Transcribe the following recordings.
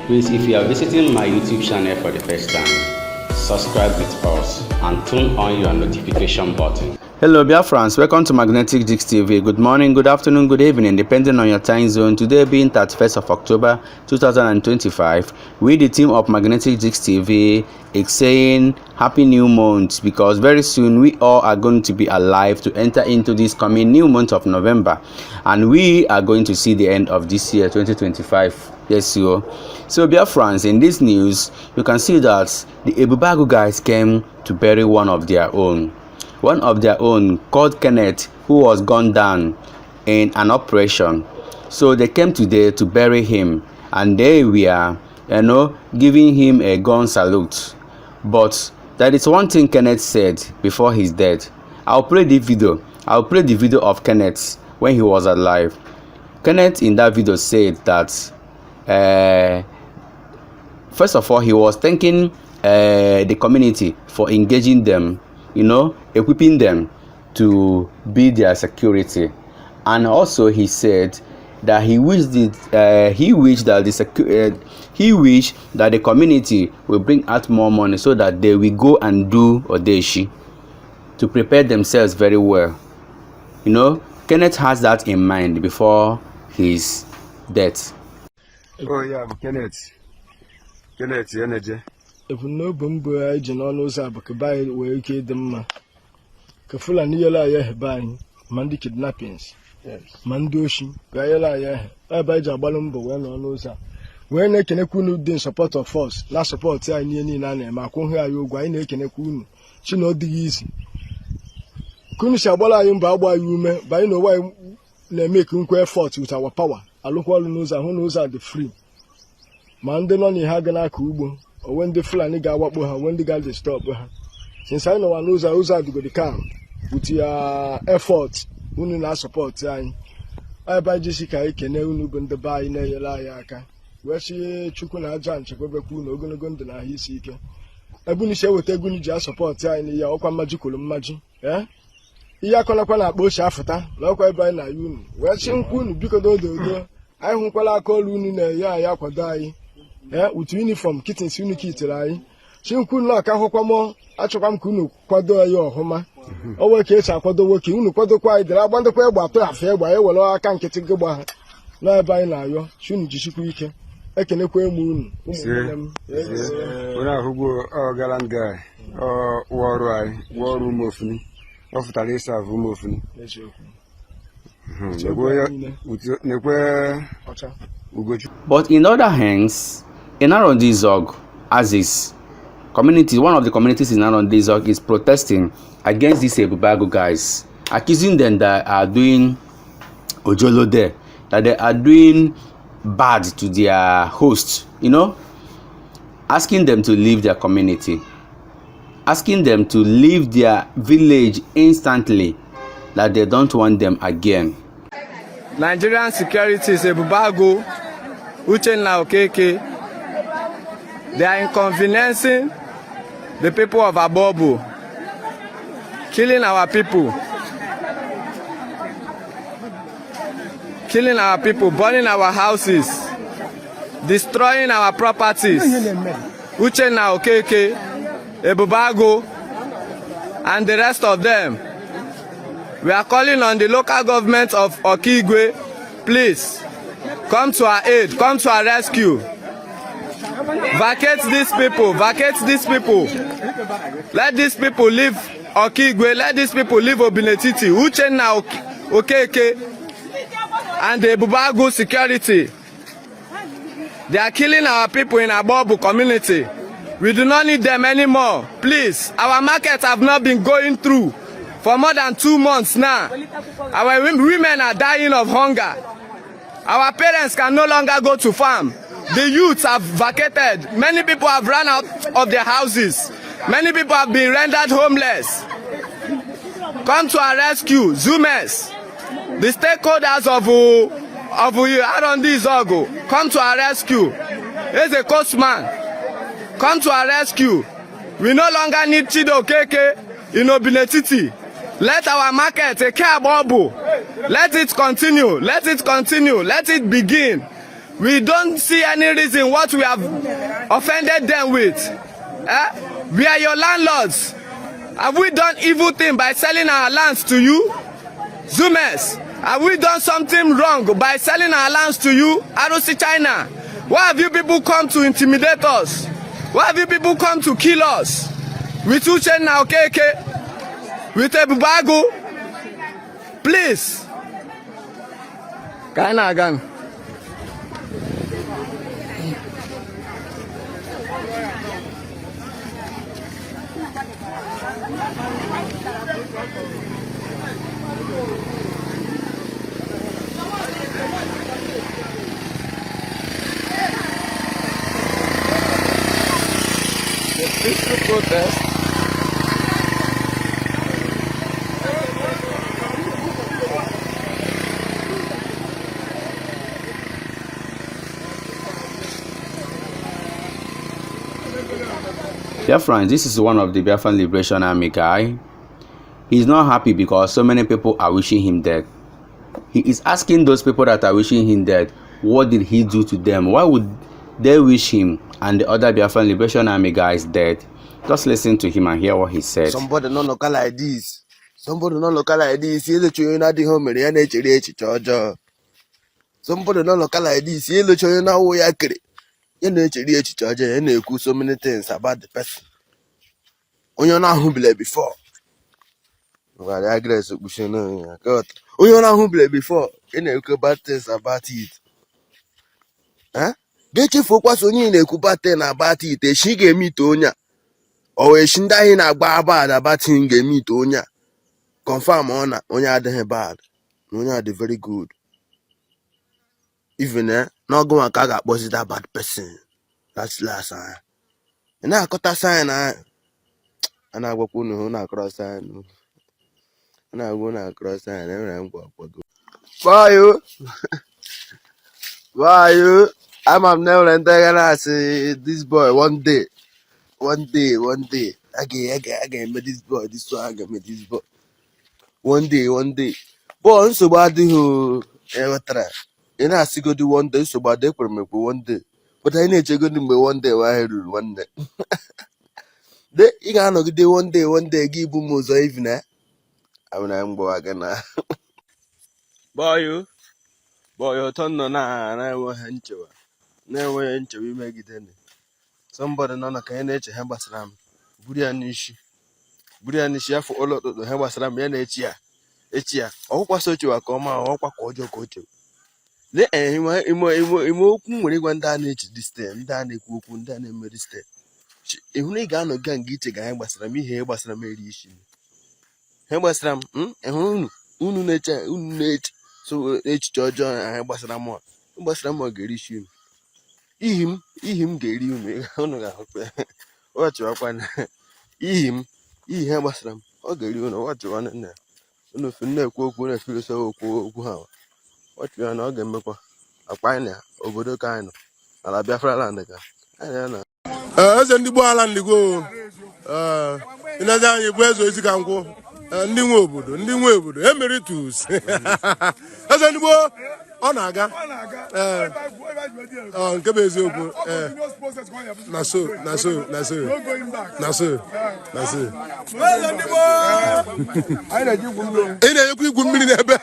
Please, if you are visiting my YouTube channel for the first time, subscribe with us and turn on your notification button. Hello Biafrans, welcome to Magnetic Gist TV. Good morning, good afternoon, good evening, depending on your time zone. Today being 31st of October 2025, we the team of Magnetic Gist TV is saying happy new month, because very soon we all are going to be alive to enter into this coming new month of November, and we are going to see the end of this year 2025. Yes, you. So Biafrans, in this news, you can see that the Ebubeagu guys came to bury one of their own called Kennet, who was gunned down in an operation. So they came today to bury him, and they were, giving him a gun salute. But that is one thing Kennet said before his death. I'll play the video of Kennet when he was alive. Kennet in that video said that first of all, he was thanking the community for engaging them, equipping them to be their security. And also he said that he wished that the community will bring out more money so that they will go and do odeshi to prepare themselves very well. Kennet has that in mind before his death. Oh yeah, Kennet, energy. If no bumbo agent on those are buy where you kid them. Kafula Niola Yahbine, Mandi kidnappings, Mandoshi, Gayala Yah, Abaja Balumbo, well on those are. When they can didn't support of force, not support I near Nana, Maconha, you Guine can a she not the easy. Kunishabala in Baba, you may, by no way, they make effort with our power. I look all knows who knows are the free. Mandan Hagana Kubo, or when the Fulani got what when the guy they stop her. Since I know one knows I was out to go to camp with your effort, who not support. I buy Jessica, I can never go to buy in a layaka. Where she chukuna jan, Chakobaku, no gonna go to his seeker. I wouldn't say what they're going to just support in the Yaka magical magic, eh? Yakona bush after, like by na you. Where she couldn't because I won't call you in a yakwadai. Eh, with uniform, kittens, unikitrai. She could not Kahokamo, Achokam Kunu, Quado your Homa. Over case I quado working, Quado quiet, I want to play about a fair by I can't get to go by. Lie by now, shouldn't you? I can equate moon. When I go, gallant guy, war room of me, of Talisa room of me. But in other hands, in Arondizog, Aziz community, one of the communities in Arondizog is protesting against these Ebubeagu guys, accusing them that are doing Ojolo there, that they are doing bad to their hosts, asking them to leave their community, asking them to leave their village instantly, that they don't want them again. Nigerian security is Ebubeagu, Uchenna Okeke. They are inconveniencing the people of Abobo, killing our people, burning our houses, destroying our properties. Uchenna Okeke, Ebubeagu, and the rest of them. We are calling on the local government of Okigwe, please, come to our aid, come to our rescue. Vacate these people, Let these people leave Okigwe, let these people leave Obinetiti, Uchenna Okeke, and the Ebubeagu security. They are killing our people in Abobo community. We do not need them anymore. Please, our markets have not been going through for more than 2 months now. Our women are dying of hunger. Our parents can no longer go to farm. The youths have vacated. Many people have run out of their houses. Many people have been rendered homeless. Come to our rescue, Zoomers. the stakeholders of Arondi Zogo come to our rescue. He's a coastman. Come to our rescue. We no longer need Chido Keke in Obinetiti. Let our market take care of Bobo. Let it continue. Let it continue. Let it begin. We don't see any reason what we have offended them with. We are your landlords. Have we done evil thing by selling our lands to you? Zoomers, have we done something wrong by selling our lands to you? Arusi China, why have you people come to intimidate us? Why have you people come to kill us? With Uche now, KK, with Ebubeagu, please. Kaina again. The peaceful protest. Biafran, this is one of the Biafran Liberation Army guy. He's not happy because so many people are wishing him dead. He is asking those people that are wishing him dead, what did he do to them? Why would they wish him and the other Biafran Liberation Army guys dead? Just listen to him and hear what he said. Somebody not local like this. Somebody not local like this. You look you not the home and charge. Somebody not local like this. You look you now we are credit. You know charge and you could so many things about the person. On your now humble before. Well, I guess we should know. God. On your now humble before. You know bad things about it. Huh? Get you focus on you in a kubate about it. She gave me Tonya. Or a shinda in a bad about him gave me Tonya. Confirm on Onya the bad. Onya the very good. Even not go and kaga was that bad person. That's last sign. And I got a sign and I go on cross sign. And I go on cross sign and I'm go. Why you? I'm never and I say this boy one day. I get met this boy, this one I get met this boy. One day. But so bad who ever try. And I see go do one day, so bad they for me for one day. But I need to go to me one day, why one day. They you gonna do one day, give boom so even I mean I'm go again. Boy, you turn on and I will hench you. Never hench we make it any. Somebody none of Kennet Hambasram. Burianishi for all of the Hambasram Yanechia. Echia. Oh, what's what you are come out, or what coach. Le imo when he went down this time, down a cook, down a medicine. If we got no gang get a guy, Basram, he was a mediation. Hembasram, and who nature, so H. George and Basramore. Basramore Gerishim. Him get you me. What you are one. Him, Hembasram. Oh, get you know what you want in there. No, if you never cook when I feel so cool. What you are not going to a pioneer over the kind of Biafra land again. I don't know. Eze ndị Igbo ala ndị go ịnazi anyị bụ eze isi ka nkwụ ndị nwe obodo emeritus eze ndị Igbo ọ na-aga nke bụ eziokwu na so ị na-enyekwa igwu mmiri n'ebe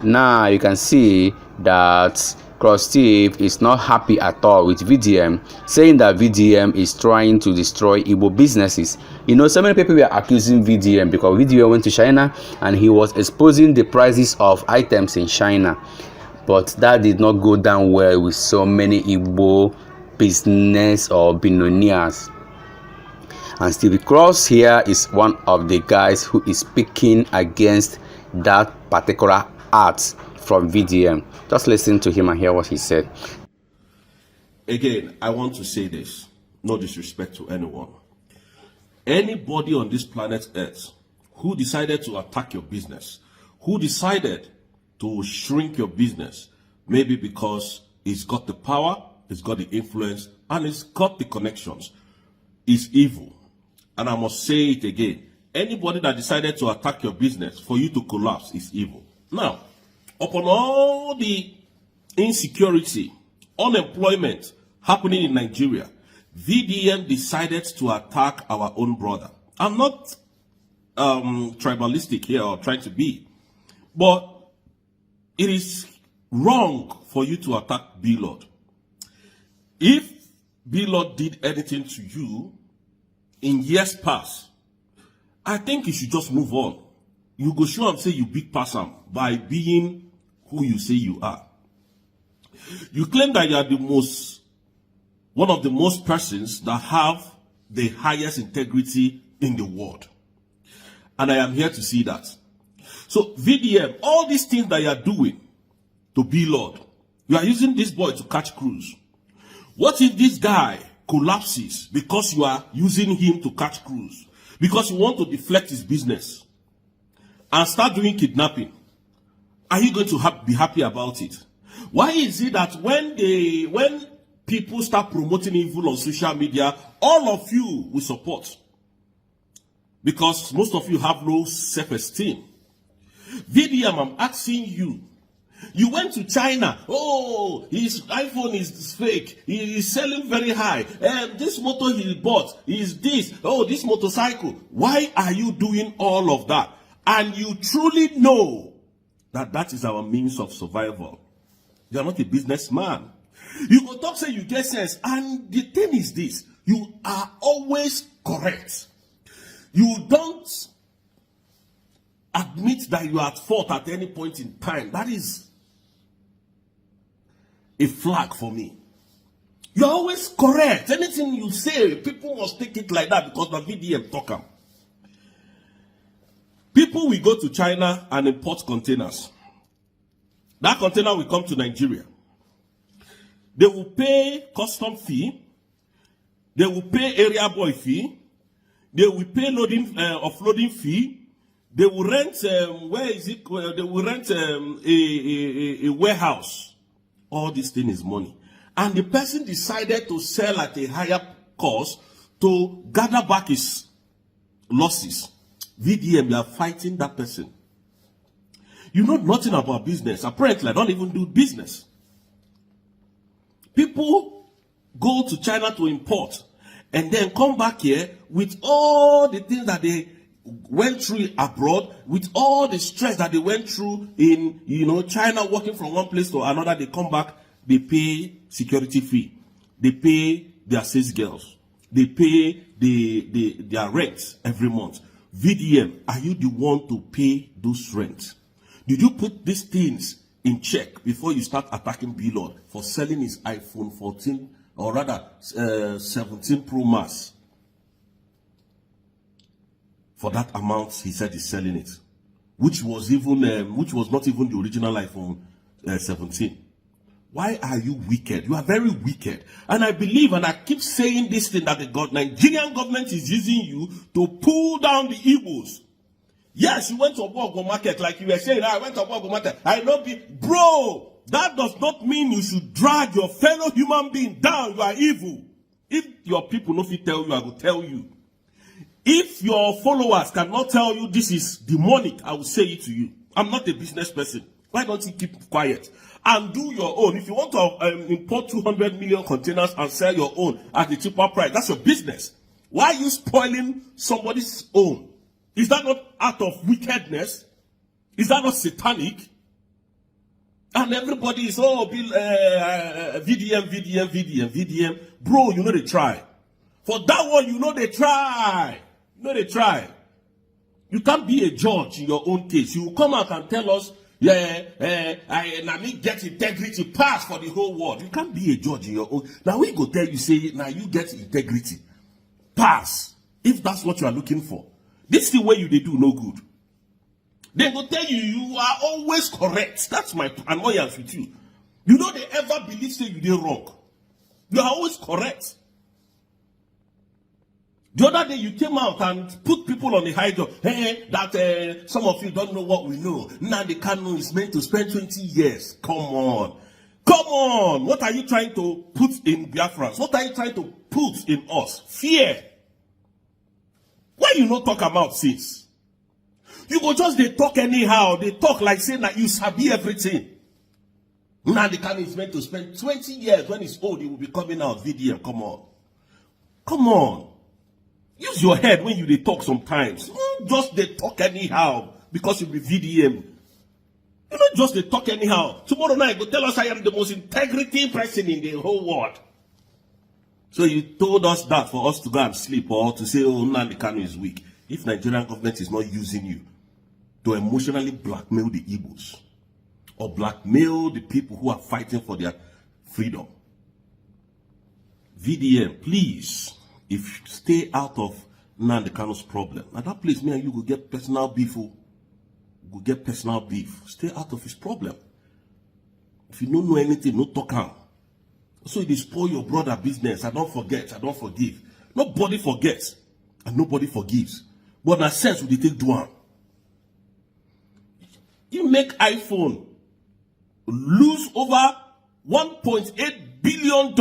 Now you can see that Cross Steve is not happy at all with VDM, saying that VDM is trying to destroy Igbo businesses. You know, so many people were accusing VDM because VDM went to China and he was exposing the prices of items in China. But that did not go down well with so many Igbo business or billionaires. And Steve Cross here is one of the guys who is speaking against that particular art from VDM. Just listen to him and hear what he said. again, I want to say this, no disrespect to anyone. Anybody on this planet Earth who decided to attack your business, who decided to shrink your business, maybe because it's got the power, it's got the influence, and it's got the connections, is evil. And I must say it again. Anybody that decided to attack your business for you to collapse is evil. Now, upon all the insecurity, unemployment happening in Nigeria, VDM decided to attack our own brother. I'm not tribalistic here or trying to be, but it is wrong for you to attack B-Lord. If B-Lord did anything to you in years past, I think you should just move on. You go show and say you big person by being who you say you are. You claim that you are one of the most persons that have the highest integrity in the world. And I am here to see that. So VDM, all these things that you are doing to B-Lord, you are using this boy to catch cruise. What if this guy collapses because you are using him to catch cruise? Because you want to deflect his business and start doing kidnapping. Are you going to be happy about it? Why is it that when people start promoting evil on social media, all of you will support? Because most of you have low self-esteem. VDM, I'm asking you. You went to China. Oh, his iPhone is fake. He is selling very high. And this motor he bought is this. Oh, this motorcycle. Why are you doing all of that? And you truly know that that is our means of survival. You are not a businessman. You go talk, say you get sense. And the thing is this. You are always correct. You don't admit that you are at fault at any point in time. That is a flag for me. You're always correct. Anything you say, people must take it like that because the VDM talk am. People will go to China and import containers. That container will come to Nigeria. They will pay custom fee. They will pay area boy fee. They will pay offloading fee. They will rent, They will rent a warehouse. All this thing is money. And the person decided to sell at a higher cost to gather back his losses. VDM, you are fighting that person. You know nothing about business. Apparently, I don't even do business. People go to China to import and then come back here with all the things that they went through abroad, with all the stress that they went through in, China, working from one place to another. They come back, they pay security fee, they pay their sales girls, they pay their rent every month. VDM, are you the one to pay those rents? Did you put these things in check before you start attacking B-Lord for selling his iPhone 14 or rather 17 Pro Max? For that amount, he said he's selling it, which was not even the original iPhone 17. Why are you wicked? You are very wicked. And I believe, and I keep saying this thing, that the Nigerian government is using you to pull down the Igbos. Yes, you went to Obuagu market, like you were saying. I went to Obuagu market. Bro, that does not mean you should drag your fellow human being down. You are evil. If your people no fit tell you, I will tell you. If your followers cannot tell you this is demonic, I will say it to you. I'm not a business person. Why don't you keep quiet and do your own? If you want to import 200 million containers and sell your own at a cheaper price, that's your business. Why are you spoiling somebody's own? Is that not out of wickedness? Is that not satanic? And everybody is, VDM. Bro, you know they try. For that one, you know they try. You can't be a judge in your own case. You will come out and tell us, I get integrity pass for the whole world. You can't be a judge in your own. Now we go tell you, say, now you get integrity pass. If that's what you are looking for. This is the way they do no good. They will tell you, you are always correct. That's my annoyance with you. You know they ever believe say you did wrong. You are always correct. The other day you came out and put people on the high job. Hey, that some of you don't know what we know. Now the Kanu is meant to spend 20 years. Come on. Come on. What are you trying to put in Biafrans? What are you trying to put in us? Fear. Why you not talk about since? You go just they talk anyhow. They talk like saying that you sabi everything. Now the Kanu is meant to spend 20 years. When he's old, he will be coming out VDM. Come on. Come on. Use your head when they talk sometimes. Just they talk anyhow because you be VDM. You not just they talk anyhow. Tomorrow night, go tell us I am the most integrity person in the whole world. So you told us that for us to go and sleep or to say, oh, Nnamdi Kanu is weak. If Nigerian government is not using you to emotionally blackmail the Igbos or blackmail the people who are fighting for their freedom. VDM, please. If you stay out of Nnamdi Kanu's problem, at that place, me and you will get personal beef. We'll get personal beef. Stay out of his problem. If you don't know anything, no talk am. So it spoil your brother business. I don't forget. I don't forgive. Nobody forgets and nobody forgives. But in a sense, we take do am. You make iPhone lose over $1.8 billion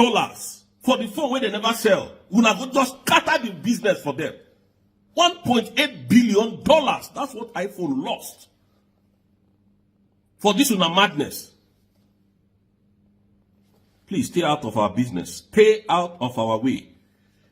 for the phone where they never sell. We will just scatter the business for them. $1.8 billion. That's what iPhone lost. For this una madness. Please stay out of our business. Stay out of our way.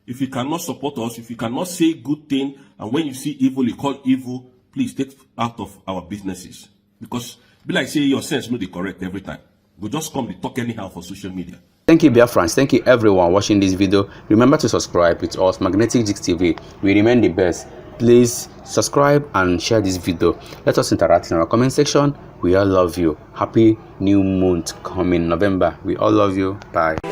If you cannot support us, if you cannot say good thing, and when you see evil, you call evil, please stay out of our businesses. Because, be like say your sense no dey correct every time. We just come to talk anyhow for social media. Thank you, Biafrans. Thank you, everyone watching this video. Remember to subscribe with us, Magnetic Gist TV. We remain the best. Please subscribe and share this video. Let us interact in our comment section. We all love you. Happy new month coming, November. We all love you. Bye.